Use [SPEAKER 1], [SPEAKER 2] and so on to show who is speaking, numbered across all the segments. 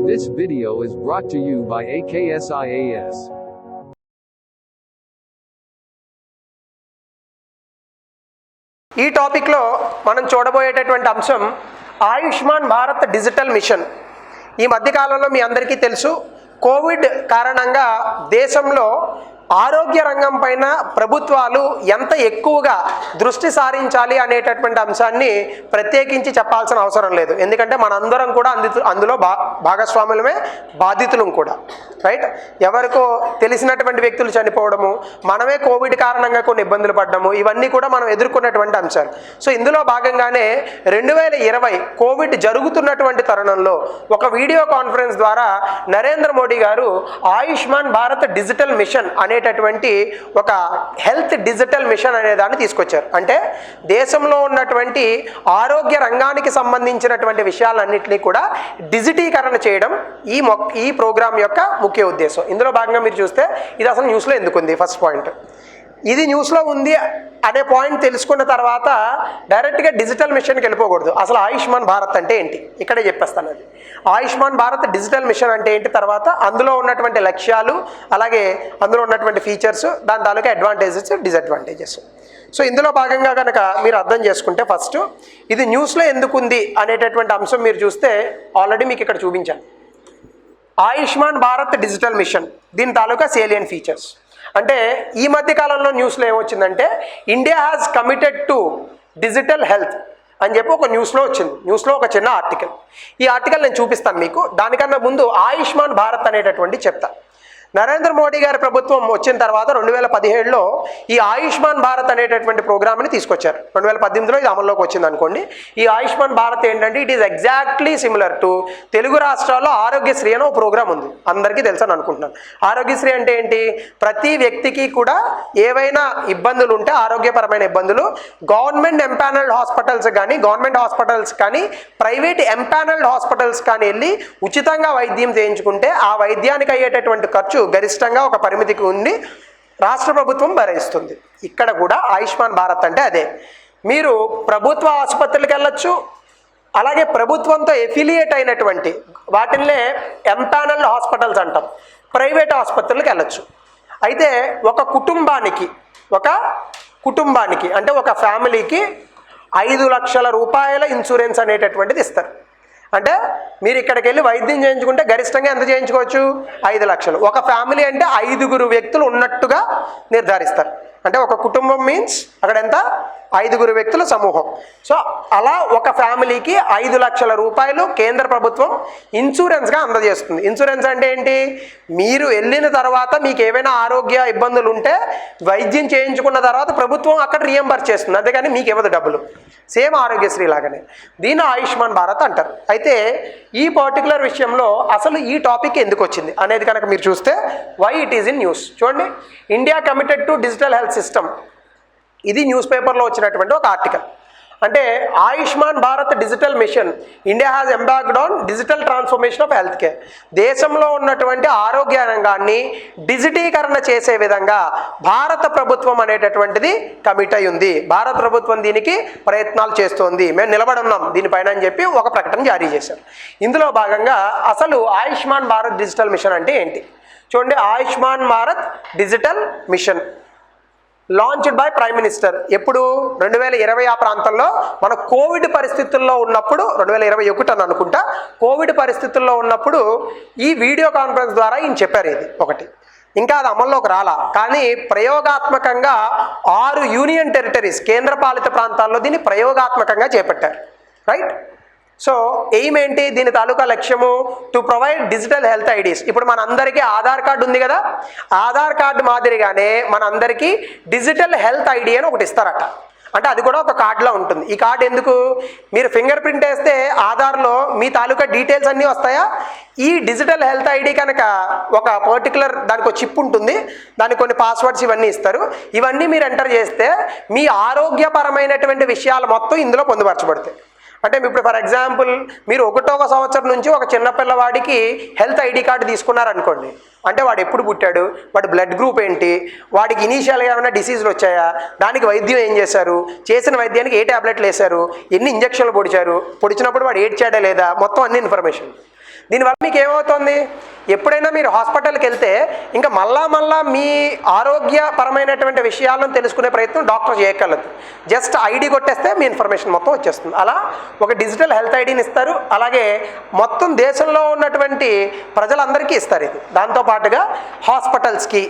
[SPEAKER 1] This video is brought to you by AKSIAS.
[SPEAKER 2] ఈ టాపిక్లో మనం చూడబోయేటటువంటి అంశం ఆయుష్మాన్ భారత్ డిజిటల్ మిషన్. ఈ మధ్యకాలంలో మీ అందరికీ తెలుసు, కోవిడ్ కారణంగా దేశంలో ఆరోగ్య రంగం పైన ప్రభుత్వాలు ఎంత ఎక్కువగా దృష్టి సారించాలి అనేటటువంటి అంశాన్ని ప్రత్యేకించి చెప్పాల్సిన అవసరం లేదు. ఎందుకంటే మనందరం కూడా అందులో భాగస్వాములమే, బాధితులం కూడా. రైట్, ఎవరికో తెలిసినటువంటి వ్యక్తులు చనిపోవడము, మనమే కోవిడ్ కారణంగా కొన్ని ఇబ్బందులు పడ్డము, ఇవన్నీ కూడా మనం ఎదుర్కొన్నటువంటి అంశాలు. సో ఇందులో భాగంగానే 2020 కోవిడ్ జరుగుతున్నటువంటి తరుణంలో ఒక వీడియో కాన్ఫరెన్స్ ద్వారా నరేంద్ర మోడీ గారు ఆయుష్మాన్ భారత్ డిజిటల్ మిషన్ అనేటటువంటి ఒక హెల్త్ డిజిటల్ మిషన్ అనే దాన్ని తీసుకొచ్చారు. అంటే దేశంలో ఉన్నటువంటి ఆరోగ్య రంగానికి సంబంధించినటువంటి విషయాలన్నింటినీ కూడా డిజిటీకరణ చేయడం ఈ ప్రోగ్రాం యొక్క ముఖ్య ఉద్దేశం. ఇందులో భాగంగా మీరు చూస్తే ఇది అసలు న్యూస్లో ఎందుకు ఉంది, ఫస్ట్ పాయింట్. ఇది న్యూస్లో ఉంది అనే పాయింట్ తెలుసుకున్న తర్వాత డైరెక్ట్గా డిజిటల్ మిషన్కి వెళ్ళిపోకూడదు. అసలు ఆయుష్మాన్ భారత్ అంటే ఏంటి ఇక్కడే చెప్పేస్తాను. అది ఆయుష్మాన్ భారత్ డిజిటల్ మిషన్ అంటే ఏంటి, తర్వాత అందులో ఉన్నటువంటి లక్ష్యాలు, అలాగే అందులో ఉన్నటువంటి ఫీచర్స్, దాని తాలూకా అడ్వాంటేజెస్, డిసడ్వాంటేజెస్. సో ఇందులో భాగంగా కనుక మీరు అర్థం చేసుకుంటే, ఫస్ట్ ఇది న్యూస్లో ఎందుకు ఉంది అనేటటువంటి అంశం మీరు చూస్తే ఆల్రెడీ మీకు ఇక్కడ చూపించాను. ఆయుష్మాన్ భారత్ డిజిటల్ మిషన్, దీని తాలూకా సేలియన్ ఫీచర్స్. అంటే ఈ మధ్య కాలంలో న్యూస్లో ఏమొచ్చిందంటే, India has committed to digital health అని చెప్పి ఒక న్యూస్లో వచ్చింది. న్యూస్లో ఒక చిన్న ఆర్టికల్. ఈ ఆర్టికల్ నేను చూపిస్తాను మీకు. దానికన్నా ముందు ఆయుష్మాన్ భారత్ అనేటటువంటి చెప్తా. నరేంద్ర మోడీ గారి ప్రభుత్వం వచ్చిన తర్వాత 2017లో ఈ ఆయుష్మాన్ భారత్ అనేటటువంటి ప్రోగ్రామ్ని తీసుకొచ్చారు. 2018లో ఇది అమల్లోకి వచ్చింది అనుకోండి. ఈ ఆయుష్మాన్ భారత్ ఏంటంటే, it is exactly similar to Telugu రాష్ట్రాల్లో ఆరోగ్యశ్రీ అని ఒక ప్రోగ్రామ్ ఉంది, అందరికీ తెలుసని అనుకుంటున్నాను. ఆరోగ్యశ్రీ అంటే ఏంటి, ప్రతి వ్యక్తికి కూడా ఏవైనా ఇబ్బందులు ఉంటే, ఆరోగ్యపరమైన ఇబ్బందులు, గవర్నమెంట్ ఎంపానల్డ్ హాస్పిటల్స్ కానీ, గవర్నమెంట్ హాస్పిటల్స్ కానీ, ప్రైవేట్ ఎంపానల్డ్ హాస్పిటల్స్ కానీ వెళ్ళి ఉచితంగా వైద్యం చేయించుకుంటే ఆ వైద్యానికి అయ్యేటటువంటి ఖర్చు గరిష్టంగా ఒక పరిమితికి ఉండి రాష్ట్ర ప్రభుత్వం భరిస్తుంది. ఇక్కడ కూడా ఆయుష్మాన్ భారత్ అంటే అదే. మీరు ప్రభుత్వ ఆసుపత్రులకు వెళ్ళొచ్చు, అలాగే ప్రభుత్వంతో ఎఫిలియేట్ అయినటువంటి వాటిల్లే ఎంపానల్డ్ హాస్పిటల్స్ అంటాం, ప్రైవేట్ ఆసుపత్రులకు వెళ్ళొచ్చు. అయితే ఒక కుటుంబానికి అంటే ఒక ఫ్యామిలీకి 5 లక్షల రూపాయల ఇన్సూరెన్స్ అనేటటువంటిది ఇస్తారు. అంటే మీరు ఇక్కడికి వెళ్ళి వైద్యం చేయించుకుంటే గరిష్టంగా ఎంత చేయించుకోవచ్చు, 5 లక్షలు. ఒక ఫ్యామిలీ అంటే 5 వ్యక్తులు ఉన్నట్టుగా నిర్ధారిస్తారు. అంటే ఒక కుటుంబం మీన్స్ అక్కడ ఎంత, 5 వ్యక్తుల సమూహం. సో అలా ఒక ఫ్యామిలీకి 5 లక్షల రూపాయలు కేంద్ర ప్రభుత్వం ఇన్సూరెన్స్గా అందజేస్తుంది. ఇన్సూరెన్స్ అంటే ఏంటి, మీరు వెళ్ళిన తర్వాత మీకు ఏవైనా ఆరోగ్య ఇబ్బందులు ఉంటే వైద్యం చేయించుకున్న తర్వాత ప్రభుత్వం అక్కడ రియంబర్స్ చేస్తుంది, అంతేగాని మీకు ఇవ్వదు డబ్బులు. సేమ్ ఆరోగ్యశ్రీ లాగానే. దీన్ని ఆయుష్మాన్ భారత్ అంటారు. అయితే ఈ పర్టికులర్ విషయంలో అసలు ఈ టాపిక్ ఎందుకు వచ్చింది అనేది కనుక మీరు చూస్తే, why it is in news. చూడండి, India committed to digital health system, ఇది న్యూస్ పేపర్లో వచ్చినటువంటి ఒక ఆర్టికల్. అంటే Ayushman Bharat digital mission, India has embarked on digital transformation of health care. దేశంలో ఉన్నటువంటి ఆరోగ్య రంగాన్ని డిజిటీకరణ చేసే విధంగా భారత ప్రభుత్వం అనేటటువంటిది కమిట్ అయి ఉంది. భారత ప్రభుత్వం దీనికి ప్రయత్నాలు చేస్తోంది, మేము నిలబడున్నాం దీనిపైన అని చెప్పి ఒక ప్రకటన జారీ చేశారు. ఇందులో భాగంగా అసలు ఆయుష్మాన్ భారత్ డిజిటల్ మిషన్ అంటే ఏంటి చూడండి. Ayushman Bharat digital machine launched by prime minister. ఎప్పుడు, 2020 ఆ ప్రాంతంలో మన కోవిడ్ పరిస్థితుల్లో ఉన్నప్పుడు, 2021 అని అనుకుంటా, కోవిడ్ పరిస్థితుల్లో ఉన్నప్పుడు ఈ వీడియో కాన్ఫరెన్స్ ద్వారా ఈయన చెప్పారు. ఇది ఒకటి. ఇంకా అది అమల్లోకి రాలా, కానీ ప్రయోగాత్మకంగా 6 యూనియన్ టెరిటరీస్, కేంద్రపాలిత ప్రాంతాల్లో దీన్ని ప్రయోగాత్మకంగా చేపట్టారు. రైట్. సో ఎయిమ్ ఏంటి, దీని తాలూకా లక్ష్యము, to provide digital health IDs. ఇప్పుడు మనందరికీ ఆధార్ కార్డు ఉంది కదా, ఆధార్ కార్డు మాదిరిగానే మనందరికీ డిజిటల్ హెల్త్ ఐడి అని ఒకటి ఇస్తారట. అంటే అది కూడా ఒక కార్డులో ఉంటుంది. ఈ కార్డు ఎందుకు, మీరు ఫింగర్ ప్రింట్ వేస్తే ఆధార్లో మీ తాలూకా డీటెయిల్స్ అన్నీ వస్తాయా. ఈ డిజిటల్ హెల్త్ ఐడి కనుక ఒక పర్టికులర్ దానికి ఒక చిప్ ఉంటుంది, దానికి కొన్ని పాస్వర్డ్స్ ఇవన్నీ ఇస్తారు. ఇవన్నీ మీరు ఎంటర్ చేస్తే మీ ఆరోగ్యపరమైనటువంటి విషయాలు మొత్తం ఇందులో పొందుపరచబడతాయి. అంటే ఇప్పుడు ఫర్ ఎగ్జాంపుల్ మీరు 1వ సంవత్సరం నుంచి ఒక చిన్న పిల్లవాడికి హెల్త్ ఐడి కార్డు తీసుకున్నారనుకోండి, అంటే వాడు ఎప్పుడు పుట్టాడు, వాడి బ్లడ్ గ్రూప్ ఏంటి, వాడికి ఇనీషియల్గా ఏమైనా డిసీజులు వచ్చాయా, దానికి వైద్యం ఏం చేశారు, చేసిన వైద్యానికి ఏ ట్యాబ్లెట్లు వేశారు, ఎన్ని ఇంజక్షన్లు పొడిచారు, పొడిచినప్పుడు వాడు ఏడ్చాడా లేదా, మొత్తం అన్ని ఇన్ఫర్మేషన్. దీనివల్ల మీకు ఏమవుతుంది, ఎప్పుడైనా మీరు హాస్పిటల్కి వెళ్తే ఇంకా మళ్ళా మీ ఆరోగ్యపరమైనటువంటి విషయాలను తెలుసుకునే ప్రయత్నం డాక్టర్ చేయగలదు. జస్ట్ ఐడి కొట్టేస్తే మీ ఇన్ఫర్మేషన్ మొత్తం వచ్చేస్తుంది. అలా ఒక డిజిటల్ హెల్త్ ఐడిని ఇస్తారు. అలాగే మొత్తం దేశంలో ఉన్నటువంటి ప్రజలందరికీ ఇస్తారు ఇది. దాంతోపాటుగా హాస్పిటల్స్కి,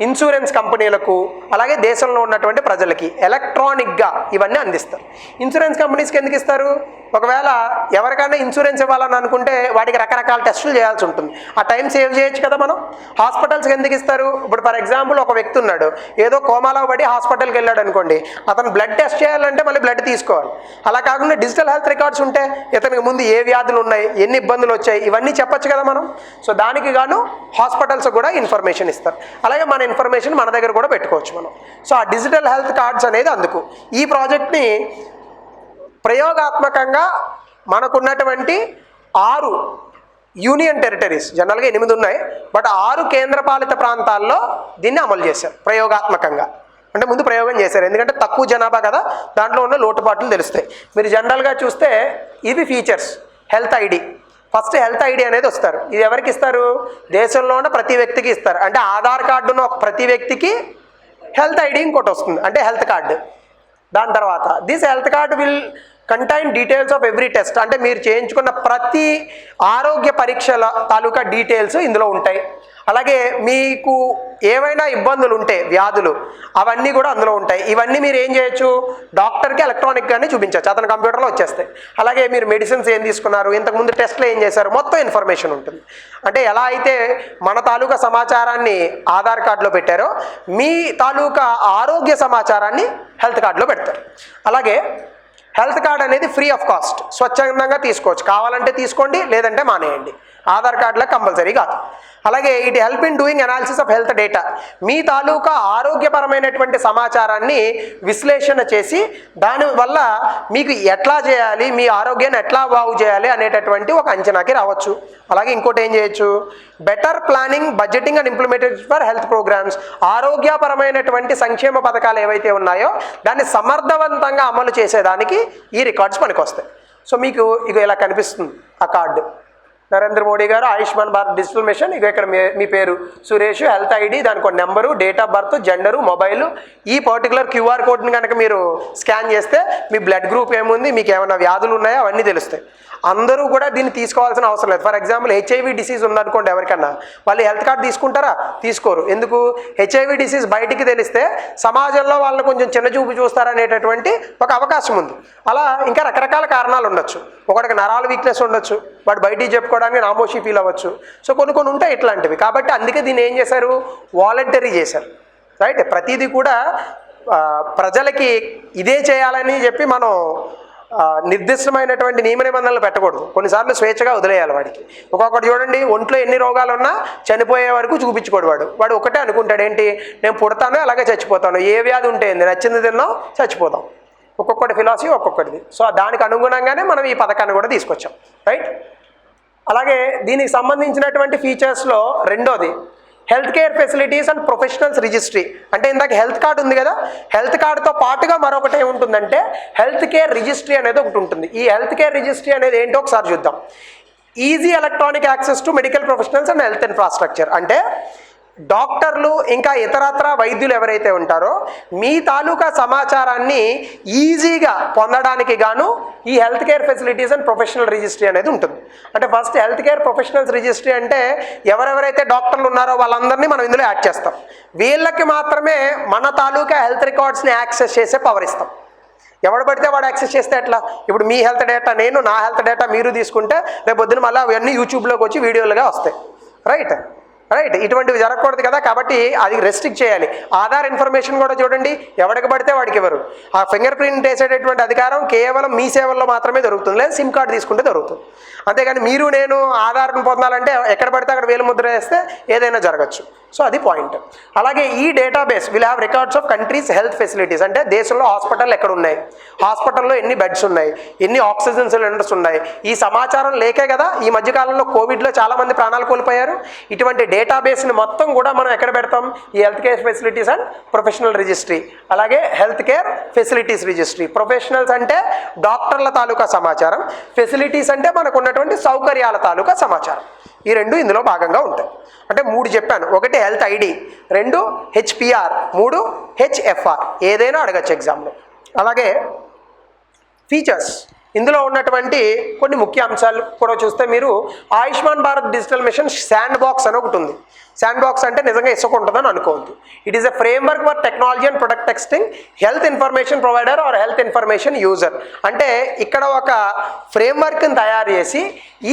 [SPEAKER 2] ఇన్సూరెన్స్ కంపెనీలకు, అలాగే దేశంలో ఉన్నటువంటి ప్రజలకి ఎలక్ట్రానిక్గా ఇవన్నీ అందిస్తారు. ఇన్సూరెన్స్ కంపెనీస్కి ఎందుకు ఇస్తారు? ఒకవేళ ఎవరికైనా ఇన్సూరెన్స్ ఇవ్వాలని అనుకుంటే వాటికి రకరకాల టెస్టులు చేయాల్సి ఉంటుంది. ఆ టైం సేవ్ చేయొచ్చు కదా మనం. హాస్పిటల్స్కి ఎందుకు ఇస్తారు? ఇప్పుడు ఫర్ ఎగ్జాంపుల్ ఒక వ్యక్తి ఉన్నాడు, ఏదో కోమాలో పడి హాస్పిటల్కి వెళ్ళాడు అనుకోండి, అతను బ్లడ్ టెస్ట్ చేయాలంటే మళ్ళీ బ్లడ్ తీసుకోవాలి. అలా కాకుండా డిజిటల్ హెల్త్ రికార్డ్స్ ఉంటే ఇతనికి ముందు ఏ వ్యాధులు ఉన్నాయి, ఎన్ని ఇబ్బందులు వచ్చాయి, ఇవన్నీ చెప్పొచ్చు కదా మనం. సో దానికి గాను హాస్పిటల్స్ కూడా ఇన్ఫర్మేషన్ ఇస్తారు. అలాగే మన ఇన్ఫర్మేషన్ మన దగ్గర కూడా పెట్టుకోవచ్చు మనం. సో ఆ డిజిటల్ హెల్త్ కార్డ్స్ అనేది అందుకు. ఈ ప్రాజెక్ట్ని ప్రయోగాత్మకంగా మనకున్నటువంటి 6 యూనియన్ టెరిటరీస్, జనరల్గా 8 ఉన్నాయి, బట్ 6 కేంద్రపాలిత ప్రాంతాల్లో దీన్ని అమలు చేశారు ప్రయోగాత్మకంగా. అంటే ముందు ప్రయోగం చేశారు, ఎందుకంటే తక్కువ జనాభా కదా, దాంట్లో ఉన్న లోటుపాట్లు తెలుస్తాయి. మీరు జనరల్గా చూస్తే ఇవి features. Health ID, first health ID అనేది వస్తారు. ఇది ఎవరికి ఇస్తారు? దేశంలో ఉన్న ప్రతి వ్యక్తికి ఇస్తారు. అంటే ఆధార్ కార్డు ఉన్న ప్రతి వ్యక్తికి హెల్త్ ఐడి ఇంకోటి వస్తుంది, అంటే హెల్త్ కార్డు. దాని తర్వాత this health card will contain details of every test, అంటే మీరు చేయించుకున్న ప్రతి ఆరోగ్య పరీక్షల తాలూకా డీటెయిల్స్ ఇందులో ఉంటాయి. అలాగే మీకు ఏవైనా ఇబ్బందులు ఉంటే, వ్యాధులు, అవన్నీ కూడా అందులో ఉంటాయి. ఇవన్నీ మీరు ఏం చేయొచ్చు, డాక్టర్కి ఎలక్ట్రానిక్గానే చూపించవచ్చు, అతని కంప్యూటర్లో వచ్చేస్తాయి. అలాగే మీరు మెడిసిన్స్ ఏం తీసుకున్నారు, ఇంతకుముందు టెస్ట్లు ఏం చేశారు, మొత్తం ఇన్ఫర్మేషన్ ఉంటుంది. అంటే ఎలా అయితే మన తాలూకా సమాచారాన్ని ఆధార్ కార్డులో పెట్టారో, మీ తాలూకా ఆరోగ్య సమాచారాన్ని హెల్త్ కార్డులో పెడతారు. అలాగే హెల్త్ కార్డ్ అనేది ఫ్రీ ఆఫ్ కాస్ట్, స్వచ్ఛందంగా తీసుకోవచ్చు. కావాలంటే తీసుకోండి, లేదంటే మానేయండి. ఆధార్ కార్డులో కంపల్సరీ కాదు. అలాగే it help in doing analysis of health data, మీ తాలూకా ఆరోగ్యపరమైనటువంటి సమాచారాన్ని విశ్లేషణ చేసి దానివల్ల మీకు ఎట్లా చేయాలి, మీ ఆరోగ్యాన్ని ఎట్లా బాగు చేయాలి అనేటటువంటి ఒక అంచనాకి రావచ్చు. అలాగే ఇంకోటి ఏం చేయొచ్చు, better planning, budgeting and implementation for health programs, ఆరోగ్యపరమైనటువంటి సంక్షేమ పథకాలు ఏవైతే ఉన్నాయో దాన్ని సమర్థవంతంగా అమలు చేసేదానికి ఈ రికార్డ్స్ పనికొస్తాయి. సో మీకు ఇక ఇలా కనిపిస్తుంది ఆ కార్డు. నరేంద్ర మోడీ గారు ఆయుష్మాన్ భారత్ డిజిటల్ మిషన్, ఇక ఇక్కడ మీ పేరు సురేష్, హెల్త్ ఐడి, దానికి ఒక number, date of birth, gender, mobile. ఈ పర్టికులర్ క్యూఆర్ కోడ్ని కనుక మీరు స్కాన్ చేస్తే మీ బ్లడ్ గ్రూప్ ఏముంది, మీకు ఏమైనా వ్యాధులు ఉన్నాయో అవన్నీ తెలుస్తాయి. అందరూ కూడా దీన్ని తీసుకోవాల్సిన అవసరం లేదు. ఫర్ ఎగ్జాంపుల్ హెచ్ఐవి డిసీజ్ ఉందనుకోండి ఎవరికన్నా, వాళ్ళు హెల్త్ కార్డు తీసుకుంటారా? తీసుకోరు. ఎందుకు? హెచ్ఐవి డిసీజ్ బయటికి తెలిస్తే సమాజంలో వాళ్ళని కొంచెం చిన్నచూపు చూస్తారనేటటువంటి ఒక అవకాశం ఉంది. అలా ఇంకా రకరకాల కారణాలు ఉండొచ్చు. ఒకటికి నరాల వీక్నెస్ ఉండొచ్చు, వాడు బయటికి చెప్పుకోవడానికి నామోషి ఫీల్ అవ్వచ్చు. సో కొన్ని ఉంటాయి ఇట్లాంటివి. కాబట్టి అందుకే దీన్ని ఏం చేశారు, వాలంటరీ చేశారు. రైట్? ప్రతిదీ కూడా ప్రజలకి ఇదే చేయాలని చెప్పి మనం నిర్దిష్టమైనటువంటి నియమ నిబంధనలు పెట్టకూడదు. కొన్నిసార్లు స్వేచ్ఛగా వదిలేయాలి వాడికి. ఒక్కొక్కటి చూడండి, ఒంట్లో ఎన్ని రోగాలు ఉన్నా చనిపోయే వరకు చూపించుకోడు వాడు ఒకటే అనుకుంటాడు, ఏంటి, నేను పుడతాను అలాగే చచ్చిపోతాను, ఏ వ్యాధి ఉంటే ఏంది, నచ్చింది తిన్నాం చచ్చిపోతాం. ఒక్కొక్కటి ఫిలాసఫీ ఒక్కొక్కటిది. సో దానికి అనుగుణంగానే మనం ఈ పథకాన్ని కూడా తీసుకొచ్చాం. రైట్? అలాగే దీనికి సంబంధించినటువంటి ఫీచర్స్లో రెండోది health care facilities and professionals registry. అంటే ఇందాక హెల్త్ కార్డు ఉంది కదా, హెల్త్ కార్డుతో పాటుగా మరొకటి ఏముంటుందంటే హెల్త్ కేర్ రిజిస్ట్రీ అనేది ఒకటి ఉంటుంది. ఈ హెల్త్ కేర్ రిజిస్ట్రీ అనేది ఏంటో ఒకసారి చూద్దాం. Easy electronic access to medical professionals and health infrastructure. అంటే డాక్టర్లు ఇంకా ఇతరత్ర వైద్యులు ఎవరైతే ఉంటారో మీ తాలూకా సమాచారాన్ని ఈజీగా పొందడానికి గాను ఈ health care facilities and professional registry అనేది ఉంటుంది. అంటే first health care professionals registry అంటే ఎవరెవరైతే డాక్టర్లు ఉన్నారో వాళ్ళందరినీ మనం ఇందులో యాడ్ చేస్తాం. వీళ్ళకి మాత్రమే మన తాలూకా హెల్త్ రికార్డ్స్ని యాక్సెస్ చేసే పవర్ ఇస్తాం. ఎవడు పడితే వాడు యాక్సెస్ చేస్తే ఎట్లా? ఇప్పుడు మీ హెల్త్ డేటా నేను, నా హెల్త్ డేటా మీరు తీసుకుంటే రేపు పొద్దున మళ్ళీ అవన్నీ యూట్యూబ్లోకి వచ్చి వీడియోలుగా వస్తాయి. రైట్? ఇటువంటివి జరగకూడదు కదా. కాబట్టి అది రెస్ట్రిక్ట్ చేయాలి. ఆధార్ ఇన్ఫర్మేషన్ కూడా చూడండి, ఎవరికి పడితే వాడికి ఎవరు. ఆ ఫింగర్ ప్రింట్ వేసేటటువంటి అధికారం కేవలం మీ సేవల్లో మాత్రమే దొరుకుతుంది, లేదా సిమ్ కార్డు తీసుకుంటే దొరుకుతుంది. అంతేగాని మీరు నేను ఆధార్ను పొందాలంటే ఎక్కడ పడితే అక్కడ వేలు ముద్ర వేస్తే ఏదైనా జరగచ్చు. సో అది పాయింట్. అలాగే ఈ database will have records of countries health facilities, అంటే దేశంలో హాస్పిటల్ ఎక్కడ ఉన్నాయి, హాస్పిటల్లో ఎన్ని బెడ్స్ ఉన్నాయి, ఎన్ని ఆక్సిజన్ సిలిండర్స్ ఉన్నాయి, ఈ సమాచారం లేకే కదా ఈ మధ్యకాలంలో కోవిడ్లో చాలామంది ప్రాణాలు కోల్పోయారు. ఇటువంటి డేటాబేస్ని మొత్తం కూడా మనం ఎక్కడ పెడతాం, ఈ health care facilities and professional registry, అలాగే health care facilities registry. Professionals అంటే డాక్టర్ల తాలూకా సమాచారం, ఫెసిలిటీస్ అంటే మనకు ఉన్నటువంటి సౌకర్యాల తాలూకా సమాచారం. ఈ రెండు ఇందులో భాగంగా ఉంటాయి. అంటే 3 చెప్పాను, 1 హెల్త్ ఐడి, 2 హెచ్పిఆర్, 3 హెచ్ఎఫ్ఆర్. ఏదైనా అడగచ్చు ఎగ్జామ్లో. అలాగే ఫీచర్స్, ఇందులో ఉన్నటువంటి కొన్ని ముఖ్య అంశాలు కూడా చూస్తే మీరు Ayushman Bharat digital machine sand box అని ఒకటి ఉంది. శాండ్ బాక్స్ అంటే నిజంగా ఇసుక ఉంటుందని అనుకోవద్దు. It is a framework for technology and product testing health information provider or health information user. అంటే ఇక్కడ ఒక ఫ్రేమ్వర్క్ని తయారు చేసి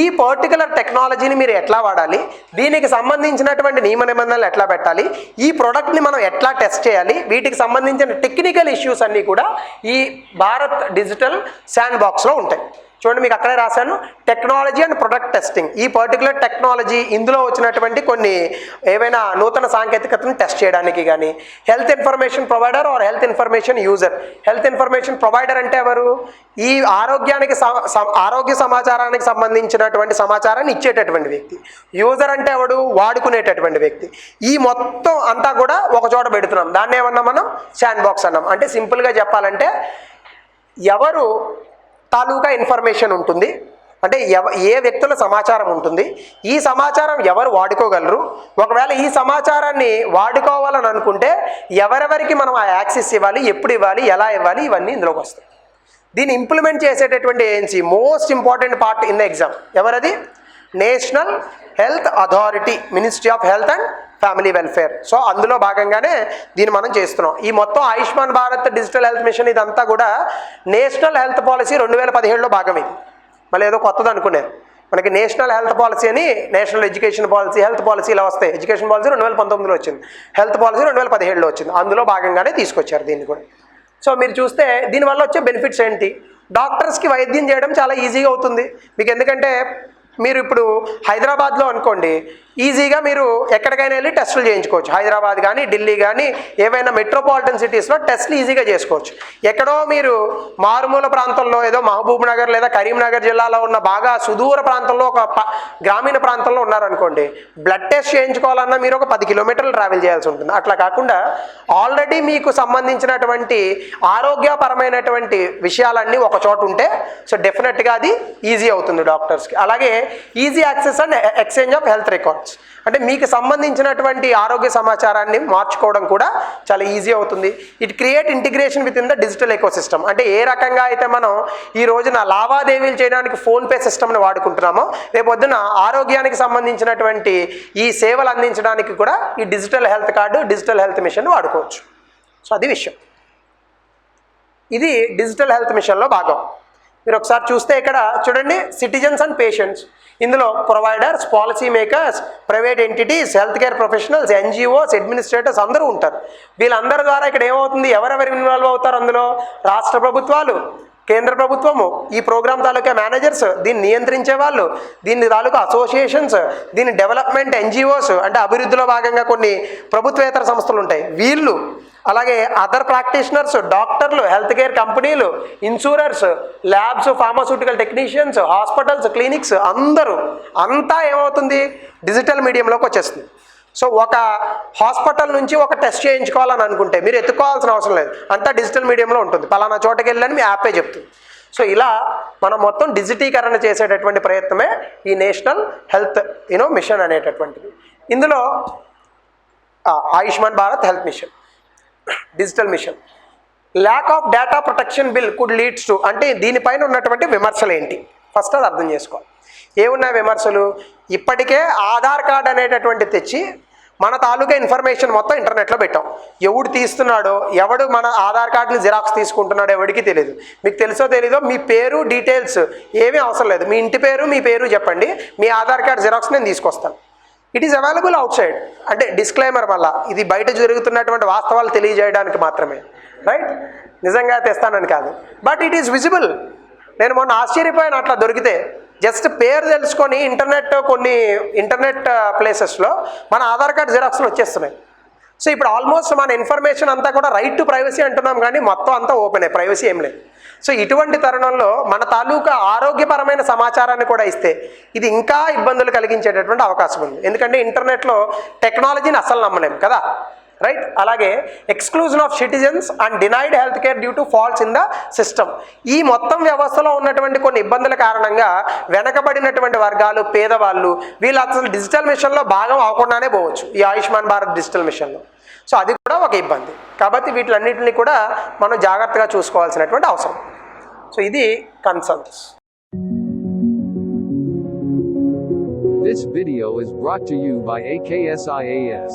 [SPEAKER 2] ఈ పర్టికులర్ టెక్నాలజీని మీరు ఎట్లా వాడాలి, దీనికి సంబంధించినటువంటి నియమ నిబంధనలు ఎట్లా పెట్టాలి, ఈ ప్రోడక్ట్ని మనం ఎట్లా టెస్ట్ చేయాలి, వీటికి సంబంధించిన టెక్నికల్ ఇష్యూస్ అన్నీ కూడా ఈ భారత్ డిజిటల్ శాండ్ బాక్స్లో ఉంటాయి. చూడండి, మీకు అక్కడే రాశాను, టెక్నాలజీ అండ్ ప్రొడక్ట్ టెస్టింగ్. ఈ పర్టికులర్ టెక్నాలజీ ఇందులో వచ్చినటువంటి కొన్ని ఏవైనా నూతన సాంకేతికతను టెస్ట్ చేయడానికి కానీ, health information provider or health information user. Health information provider అంటే ఎవరు, ఈ ఆరోగ్య సమాచారానికి సంబంధించినటువంటి సమాచారాన్ని ఇచ్చేటటువంటి వ్యక్తి. యూజర్ అంటే ఎవడు, వాడుకునేటటువంటి వ్యక్తి. ఈ మొత్తం అంతా కూడా ఒక చోట పెడుతున్నాం, దాన్ని ఏమన్నా మనం శాండ్ బాక్స్ అన్నాం. అంటే సింపుల్గా చెప్పాలంటే ఎవరు తాలూకా ఇన్ఫర్మేషన్ ఉంటుంది, అంటే ఏ వ్యక్తుల సమాచారం ఉంటుంది, ఈ సమాచారం ఎవరు వాడుకోగలరు, ఒకవేళ ఈ సమాచారాన్ని వాడుకోవాలని అనుకుంటే ఎవరెవరికి మనం ఆ యాక్సెస్ ఇవ్వాలి, ఎప్పుడు ఇవ్వాలి, ఎలా ఇవ్వాలి, ఇవన్నీ ఇందులోకి వస్తాయి. దీన్ని ఇంప్లిమెంట్ చేసేటటువంటి agency, most important part in the exam, ఎవరది, national health authority, ministry of health and family welfare. So అందులో భాగంగానే దీన్ని మనం చేస్తున్నాం. ఈ మొత్తం Ayushman Bharat digital health mission ఇదంతా కూడా నేషనల్ హెల్త్ పాలసీ 2017లో భాగం. ఇది మళ్ళీ ఏదో కొత్తది అనుకునేది. మనకి నేషనల్ హెల్త్ పాలసీ అని, national education policy, health policy ఇలా వస్తాయి. ఎడ్యుకేషన్ పాలసీ 2019లో వచ్చింది, హెల్త్ పాలసీ 2017లో వచ్చింది. అందులో భాగంగానే తీసుకొచ్చారు దీన్ని కూడా. సో మీరు చూస్తే దీనివల్ల వచ్చే బెనిఫిట్స్ ఏంటి, డాక్టర్స్కి వైద్యం చేయడం చాలా ఈజీగా అవుతుంది మీకు. ఎందుకంటే మీరు ఇప్పుడు హైదరాబాద్లో అనుకోండి, ఈజీగా మీరు ఎక్కడికైనా వెళ్ళి టెస్టులు చేయించుకోవచ్చు. హైదరాబాద్ కానీ, ఢిల్లీ కానీ, ఏవైనా మెట్రోపాలిటన్ సిటీస్లో టెస్టులు ఈజీగా చేసుకోవచ్చు. ఎక్కడో మీరు మారుమూల ప్రాంతంలో, ఏదో మహబూబ్ నగర్ లేదా కరీంనగర్ జిల్లాలో ఉన్న బాగా సుదూర ప్రాంతంలో, ఒక గ్రామీణ ప్రాంతంలో ఉన్నారనుకోండి, బ్లడ్ టెస్ట్ చేయించుకోవాలన్నా మీరు ఒక 10 కిలోమీటర్లు ట్రావెల్ చేయాల్సి ఉంటుంది. అట్లా కాకుండా ఆల్రెడీ మీకు సంబంధించినటువంటి ఆరోగ్యపరమైనటువంటి విషయాలన్నీ ఒక చోట ఉంటే సో డెఫినెట్గా అది ఈజీ అవుతుంది డాక్టర్స్కి. అలాగే easy access and exchange of health records, అంటే మీకు సంబంధించినటువంటి ఆరోగ్య సమాచారాన్ని మార్చుకోవడం కూడా చాలా ఈజీ అవుతుంది. It create integration with in the digital ecosystem. అంటే ఏ రకంగా అయితే మనం ఈ రోజున లావాదేవీలు చేయడానికి ఫోన్పే సిస్టమ్ని వాడుకుంటున్నామో, రేపొద్దున ఆరోగ్యానికి సంబంధించినటువంటి ఈ సేవలు అందించడానికి కూడా ఈ digital health card, digital health machine వాడుకోవచ్చు. సో అది విషయం. ఇది డిజిటల్ హెల్త్ మిషన్లో భాగం. మీరు ఒకసారి చూస్తే ఇక్కడ చూడండి, సిటిజన్స్ అండ్ పేషెంట్స్. ఇందులో providers, policy makers, private entities, health care professionals, NGOs, administrators అందరూ ఉంటారు. వీళ్ళందరి ద్వారా ఇక్కడ ఏమవుతుంది, ఎవరెవరు ఇన్వాల్వ్ అవుతారు అందులో, రాష్ట్ర ప్రభుత్వాలు, కేంద్ర ప్రభుత్వము, ఈ ప్రోగ్రామ్ తాలూకా మేనేజర్స్, దీన్ని నియంత్రించే వాళ్ళు, దీని తాలూకా అసోసియేషన్స్, దీని డెవలప్మెంట్ ఎన్జిఓస్, అంటే అభివృద్ధిలో భాగంగా కొన్ని ప్రభుత్వేతర సంస్థలు ఉంటాయి, వీళ్ళు, అలాగే అదర్ ప్రాక్టీషనర్స్, డాక్టర్లు, హెల్త్ కేర్ కంపెనీలు, insurers, labs, pharmaceutical technicians, hospitals, clinics అందరూ అంతా ఏమవుతుంది, డిజిటల్ మీడియంలోకి వచ్చేస్తుంది. సో ఒక హాస్పిటల్ నుంచి ఒక టెస్ట్ చేయించుకోవాలని అనుకుంటే మీరు ఎత్తుకోవాల్సిన అవసరం లేదు, అంతా డిజిటల్ మీడియంలో ఉంటుంది. పలానా చోటకి వెళ్ళని మీ యాపే చెప్తుంది. సో ఇలా మనం మొత్తం డిజిటీకరణ చేసేటటువంటి ప్రయత్నమే ఈ నేషనల్ హెల్త్ మిషన్ అనేటటువంటిది. ఇందులో Ayushman Bharat health machine, digital machine. Lack of data protection bill could leads to, అంటే దీనిపైన ఉన్నటువంటి విమర్శలు ఏంటి ఫస్ట్ అది అర్థం చేసుకోవాలి. ఏమున్నాయి విమర్శలు, ఇప్పటికే ఆధార్ కార్డ్ అనేటటువంటి తెచ్చి మన తాలూకా ఇన్ఫర్మేషన్ మొత్తం ఇంటర్నెట్లో పెట్టాం. ఎవడు తీస్తున్నాడో, ఎవడు మన ఆధార్ కార్డుని జిరాక్స్ తీసుకుంటున్నాడో ఎవరికి తెలియదు. మీకు తెలుసో తెలీదో మీ పేరు డీటెయిల్స్ ఏమీ అవసరం లేదు, మీ ఇంటి పేరు మీ పేరు చెప్పండి, మీ ఆధార్ కార్డ్ జిరాక్స్ నేను తీసుకొస్తాను. It is available out side. అంటే డిస్క్లైమర్ వల్ల ఇది బయట జరుగుతున్నటువంటి వాస్తవాలు తెలియజేయడానికి మాత్రమే, రైట్, నిజంగా తెస్తానని కాదు. But it is visible. నేను మొన్న ఆశ్చర్యపోయాను, అట్లా దొరికితే జస్ట్ పేరు తెలుసుకొని కొన్ని ఇంటర్నెట్ ప్లేసెస్లో మన ఆధార్ కార్డ్ జిరాక్స్లు వచ్చేస్తున్నాయి. సో ఇప్పుడు ఆల్మోస్ట్ మన ఇన్ఫర్మేషన్ అంతా కూడా రైట్ టు ప్రైవసీ అంటున్నాం, కానీ మొత్తం అంతా ఓపెన్ అయ్యి ప్రైవసీ ఏం లేదు. సో ఇటువంటి తరుణంలో మన తాలూకా ఆరోగ్యపరమైన సమాచారాన్ని కూడా ఇస్తే ఇది ఇంకా ఇబ్బందులు కలిగించేటటువంటి అవకాశం ఉంది. ఎందుకంటే ఇంటర్నెట్లో టెక్నాలజీని అసలు నమ్మలేం కదా, రైట్? అలాగే exclusion of citizens and denied health care due to faults in the system. ఈ మొత్తం వ్యవస్థలో ఉన్నటువంటి కొన్ని ఇబ్బందుల కారణంగా వెనకబడినటువంటి వర్గాలు, పేదవాళ్ళు, వీళ్ళు అసలు డిజిటల్ మిషన్లో భాగం అవ్వకుండానే పోవచ్చు ఈ ఆయుష్మాన్ భారత్ డిజిటల్ మిషన్లో. సో అది కూడా ఒక ఇబ్బంది. కాబట్టి వీటిలన్నింటినీ కూడా మనం జాగ్రత్తగా చూసుకోవాల్సినటువంటి అవసరం. సో ఇది concerns.
[SPEAKER 1] This video is brought to you by AKSIAS.